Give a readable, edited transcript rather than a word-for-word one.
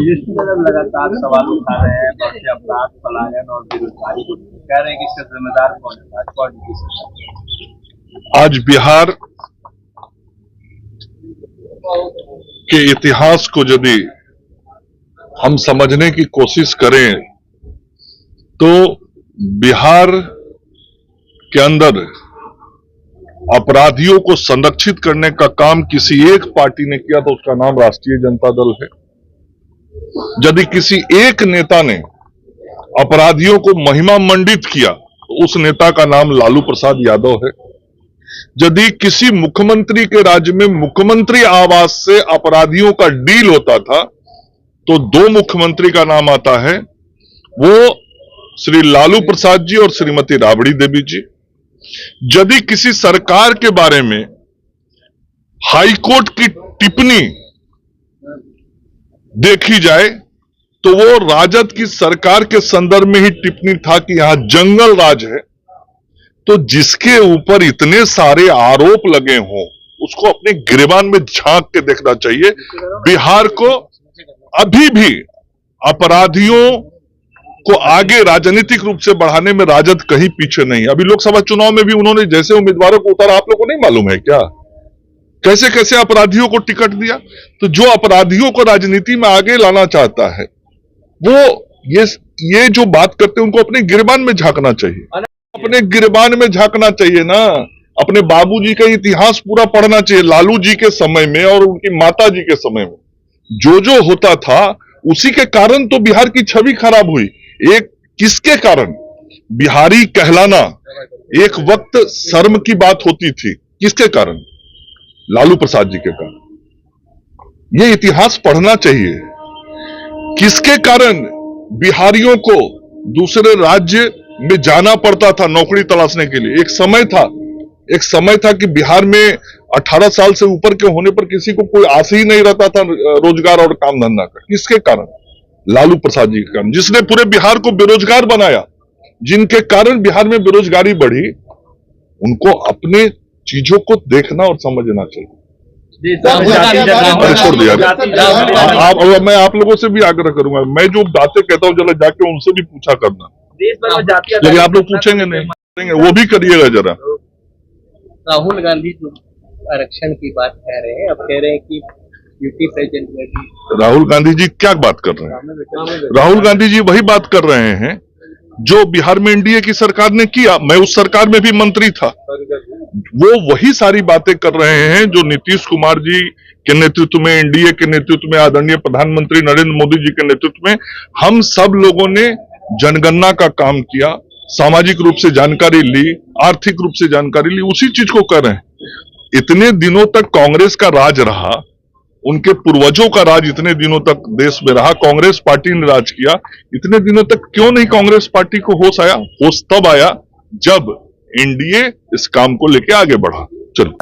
तेजस्वी यादव लगातार सवाल उठा रहे हैं बढ़ते अपराध, पलायन और बेरोजगारी को, कह रहे हैं कि इसका जिम्मेदार कौन है, भाजपा और नीतीश कुमार। आज बिहार के इतिहास को यदि हम समझने की कोशिश करें तो बिहार के अंदर अपराधियों को संरक्षित करने का काम किसी एक पार्टी ने किया तो उसका नाम राष्ट्रीय जनता दल है। यदि किसी एक नेता ने अपराधियों को महिमा मंडित किया तो उस नेता का नाम लालू प्रसाद यादव है। यदि किसी मुख्यमंत्री के राज्य में मुख्यमंत्री आवास से अपराधियों का डील होता था तो दो मुख्यमंत्री का नाम आता है, वो श्री लालू प्रसाद जी और श्रीमती राबड़ी देवी जी। यदि किसी सरकार के बारे में हाईकोर्ट की टिप्पणी देखी जाए तो वो राजद की सरकार के संदर्भ में ही टिप्पणी था कि यहां जंगल राज है। तो जिसके ऊपर इतने सारे आरोप लगे हों उसको अपने गिरेबान में झांक के देखना चाहिए। बिहार को अभी भी अपराधियों को आगे राजनीतिक रूप से बढ़ाने में राजद कहीं पीछे नहीं। अभी लोकसभा चुनाव में भी उन्होंने जैसे उम्मीदवारों को उतारा, आप लोगों को नहीं मालूम है क्या कैसे कैसे अपराधियों को टिकट दिया। तो जो अपराधियों को राजनीति में आगे लाना चाहता है वो ये जो बात करते हैं उनको अपने गिरेबान में झांकना चाहिए, अपने गिरेबान में झांकना चाहिए ना। अपने बाबूजी का इतिहास पूरा पढ़ना चाहिए। लालू जी के समय में और उनकी माता जी के समय में जो होता था उसी के कारण तो बिहार की छवि खराब हुई। एक किसके कारण? बिहारी कहलाना एक वक्त शर्म की बात होती थी। किसके कारण? लालू प्रसाद जी के कारण। ये इतिहास पढ़ना चाहिए। किसके कारण बिहारियों को दूसरे राज्य में जाना पड़ता था नौकरी तलाशने के लिए? एक समय था कि बिहार में 18 साल से ऊपर के होने पर किसी को कोई आस ही नहीं रहता था रोजगार और काम धंधा का। किसके कारण? लालू प्रसाद जी के कारण, जिसने पूरे बिहार को बेरोजगार बनाया, जिनके कारण बिहार में बेरोजगारी बढ़ी। उनको अपने चीजों को देखना और समझना चाहिए। छोड़ दिया। मैं आप लोगों से भी आग्रह करूंगा, मैं जो बातें कहता हूं जरा जाके उनसे भी पूछा करना। लेकिन आप लोग पूछेंगे नहीं, वो भी करिएगा जरा। राहुल गांधी जो आरक्षण की बात कह रहे हैं, अब कह रहे हैं कि यूपी प्रेसिडेंट में भी राहुल गांधी जी क्या बात कर रहे हैं? राहुल गांधी जी वही बात कर रहे हैं जो बिहार में एनडीए की सरकार ने किया। मैं उस सरकार में भी मंत्री था। वो वही सारी बातें कर रहे हैं जो नीतीश कुमार जी के नेतृत्व में, एनडीए के नेतृत्व में, आदरणीय प्रधानमंत्री नरेंद्र मोदी जी के नेतृत्व में हम सब लोगों ने जनगणना का काम किया, सामाजिक रूप से जानकारी ली, आर्थिक रूप से जानकारी ली, उसी चीज को कर रहे हैं। इतने दिनों तक कांग्रेस का राज रहा, उनके पूर्वजों का राज इतने दिनों तक देश में रहा, कांग्रेस पार्टी ने राज किया। इतने दिनों तक क्यों नहीं कांग्रेस पार्टी को होश आया? होश तब आया जब एनडीए इस काम को लेकर आगे बढ़ा। चलो।